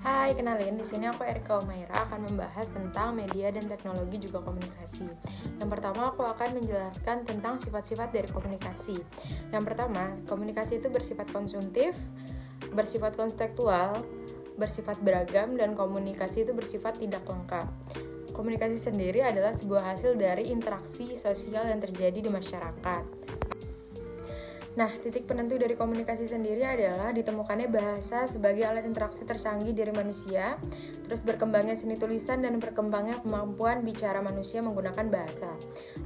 Hai, kenalin, di sini aku Erika Umaira akan membahas tentang media dan teknologi juga komunikasi. Yang pertama, aku akan menjelaskan tentang sifat-sifat dari komunikasi. Yang pertama, komunikasi itu bersifat konsumtif, bersifat konstekstual, bersifat beragam, dan komunikasi itu bersifat tidak lengkap. Komunikasi sendiri adalah sebuah hasil dari interaksi sosial yang terjadi di masyarakat. Nah, titik penentu dari komunikasi sendiri adalah ditemukannya bahasa sebagai alat interaksi tercanggih dari manusia, terus berkembangnya seni tulisan dan berkembangnya kemampuan bicara manusia menggunakan bahasa.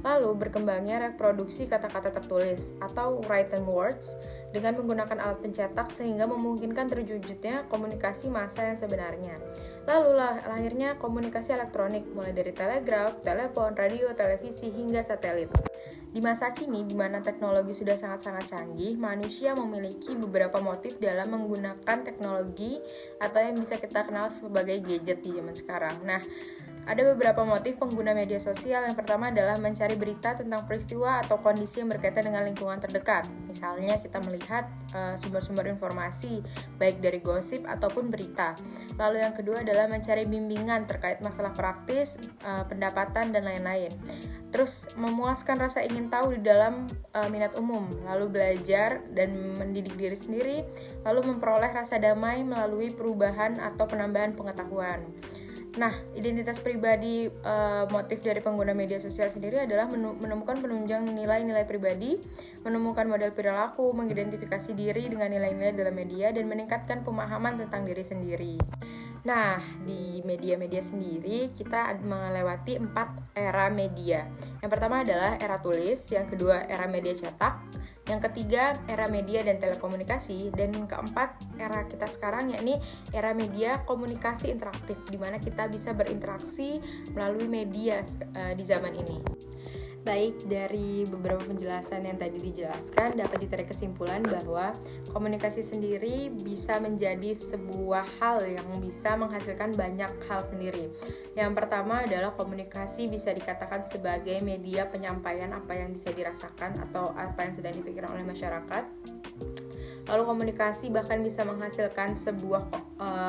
Lalu berkembangnya reproduksi kata-kata tertulis atau written words dengan menggunakan alat pencetak sehingga memungkinkan terwujudnya komunikasi massa yang sebenarnya. Lalu lahirnya komunikasi elektronik mulai dari telegraf, telepon, radio, televisi hingga satelit. Di masa kini, di mana teknologi sudah sangat-sangat canggih, manusia memiliki beberapa motif dalam menggunakan teknologi atau yang bisa kita kenal sebagai gadget di zaman sekarang. Nah, ada beberapa motif pengguna media sosial. Yang pertama adalah mencari berita tentang peristiwa atau kondisi yang berkaitan dengan lingkungan terdekat. Misalnya kita melihat sumber-sumber informasi, baik dari gosip ataupun berita. Lalu yang kedua adalah mencari bimbingan terkait masalah praktis, pendapatan, dan lain-lain. Terus memuaskan rasa ingin tahu di dalam minat umum, lalu belajar dan mendidik diri sendiri, lalu memperoleh rasa damai melalui perubahan atau penambahan pengetahuan. Nah, identitas pribadi motif dari pengguna media sosial sendiri adalah menemukan penunjang nilai-nilai pribadi, menemukan model perilaku, mengidentifikasi diri dengan nilai-nilai dalam media, dan meningkatkan pemahaman tentang diri sendiri. Nah, di media-media sendiri kita melewati 4 era media. Yang pertama adalah era tulis, yang kedua era media cetak, yang ketiga era media dan telekomunikasi, dan yang keempat era kita sekarang yakni era media komunikasi interaktif, di mana kita bisa berinteraksi melalui media di zaman ini. Baik, dari beberapa penjelasan yang tadi dijelaskan dapat ditarik kesimpulan bahwa komunikasi sendiri bisa menjadi sebuah hal yang bisa menghasilkan banyak hal sendiri. Yang pertama adalah komunikasi bisa dikatakan sebagai media penyampaian apa yang bisa dirasakan atau apa yang sedang dipikirkan oleh masyarakat. Lalu komunikasi bahkan bisa menghasilkan sebuah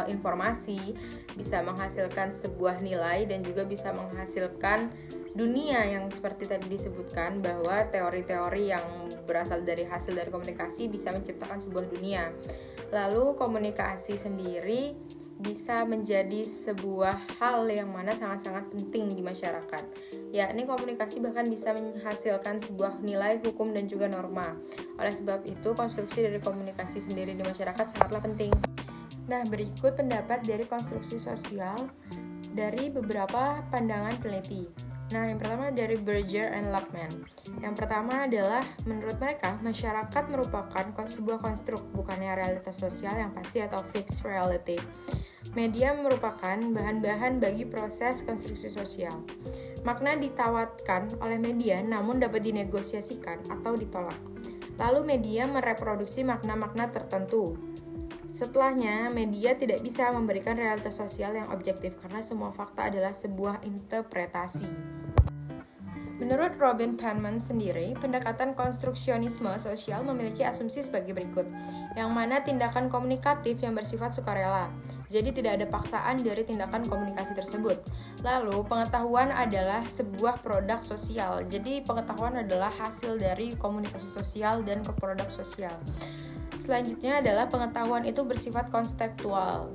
informasi, bisa menghasilkan sebuah nilai, dan juga bisa menghasilkan dunia yang seperti tadi disebutkan bahwa teori-teori yang berasal dari hasil dari komunikasi bisa menciptakan sebuah dunia. Lalu komunikasi sendiri bisa menjadi sebuah hal yang mana sangat-sangat penting di masyarakat. Yakni komunikasi bahkan bisa menghasilkan sebuah nilai, hukum, dan juga norma. Oleh sebab itu, konstruksi dari komunikasi sendiri di masyarakat sangatlah penting. Nah, berikut pendapat dari konstruksi sosial dari beberapa pandangan peneliti. Nah, yang pertama dari Berger and Luckman. Yang pertama adalah, menurut mereka, masyarakat merupakan sebuah konstruk, bukannya realitas sosial yang pasti atau fixed reality. Media merupakan bahan-bahan bagi proses konstruksi sosial. Makna ditawarkan oleh media namun dapat dinegosiasikan atau ditolak. Lalu media mereproduksi makna-makna tertentu. Setelahnya, media tidak bisa memberikan realitas sosial yang objektif karena semua fakta adalah sebuah interpretasi. Menurut Robin Penman sendiri, pendekatan konstruksionisme sosial memiliki asumsi sebagai berikut, yang mana tindakan komunikatif yang bersifat sukarela. Jadi tidak ada paksaan dari tindakan komunikasi tersebut. Lalu, pengetahuan adalah sebuah produk sosial. Jadi pengetahuan adalah hasil dari komunikasi sosial dan produk sosial. Selanjutnya adalah pengetahuan itu bersifat konstekstual.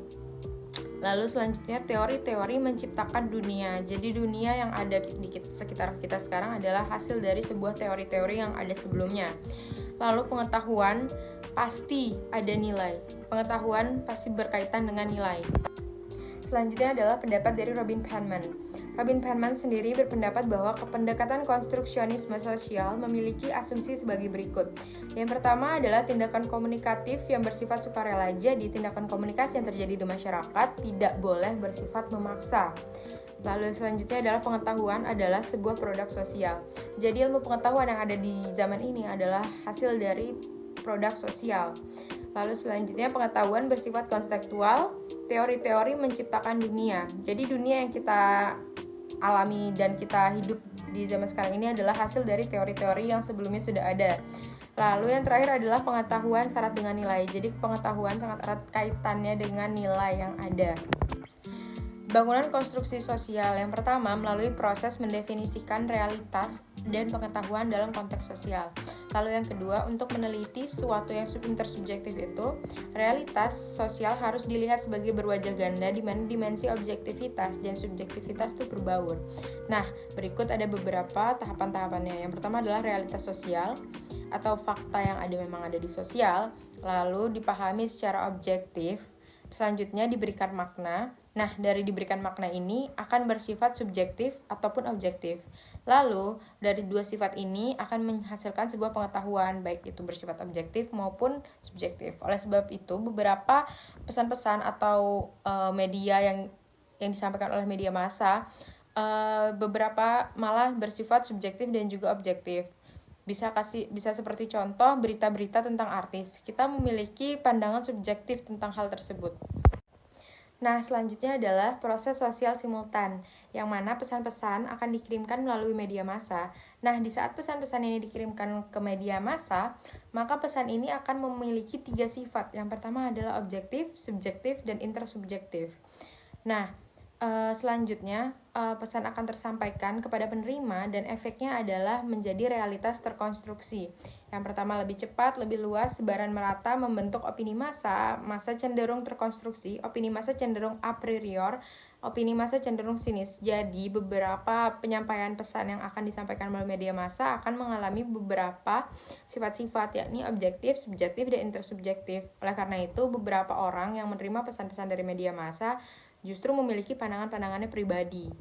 Lalu selanjutnya teori-teori menciptakan dunia. Jadi dunia yang ada di sekitar kita sekarang adalah hasil dari sebuah teori-teori yang ada sebelumnya. Lalu pengetahuan pasti ada nilai. Pengetahuan pasti berkaitan dengan nilai. Selanjutnya adalah pendapat dari Robin Penman. Robin Penman sendiri berpendapat bahwa pendekatan konstruksionisme sosial memiliki asumsi sebagai berikut. Yang pertama adalah tindakan komunikatif yang bersifat sukarela. Jadi tindakan komunikasi yang terjadi di masyarakat tidak boleh bersifat memaksa. Lalu selanjutnya adalah pengetahuan adalah sebuah produk sosial. Jadi ilmu pengetahuan yang ada di zaman ini adalah hasil dari produk sosial. Lalu selanjutnya pengetahuan bersifat konstekstual, teori-teori menciptakan dunia. Jadi dunia yang kita alami dan kita hidup di zaman sekarang ini adalah hasil dari teori-teori yang sebelumnya sudah ada. Lalu yang terakhir adalah pengetahuan syarat dengan nilai. Jadi pengetahuan sangat erat kaitannya dengan nilai yang ada. Bangunan konstruksi sosial yang pertama melalui proses mendefinisikan realitas dan pengetahuan dalam konteks sosial. Lalu yang kedua, untuk meneliti sesuatu yang intersubjektif itu, realitas sosial harus dilihat sebagai berwajah ganda di mana dimensi objektivitas dan subjektivitas itu berbaur. Nah, berikut ada beberapa tahapan-tahapannya. Yang pertama adalah realitas sosial atau fakta yang memang ada di sosial, lalu dipahami secara objektif. Selanjutnya diberikan makna. Nah, dari diberikan makna ini akan bersifat subjektif ataupun objektif. Lalu, dari dua sifat ini akan menghasilkan sebuah pengetahuan, baik itu bersifat objektif maupun subjektif. Oleh sebab itu, beberapa pesan-pesan atau media yang disampaikan oleh media massa, beberapa malah bersifat subjektif dan juga objektif. Bisa seperti contoh berita-berita tentang artis. Kita memiliki pandangan subjektif tentang hal tersebut. Nah, selanjutnya adalah proses sosial simultan, yang mana pesan-pesan akan dikirimkan melalui media massa. Nah, di saat pesan-pesan ini dikirimkan ke media massa, maka pesan ini akan memiliki 3 sifat. Yang pertama adalah objektif, subjektif, dan intersubjektif. Nah, selanjutnya pesan akan tersampaikan kepada penerima dan efeknya adalah menjadi realitas terkonstruksi. Yang pertama lebih cepat, lebih luas, sebaran merata, membentuk opini massa cenderung terkonstruksi, opini massa cenderung a priori, opini massa cenderung sinis. Jadi beberapa penyampaian pesan yang akan disampaikan melalui media massa akan mengalami beberapa sifat-sifat, yakni objektif, subjektif, dan intersubjektif. Oleh karena itu, beberapa orang yang menerima pesan-pesan dari media massa justru memiliki pandangan-pandangannya pribadi.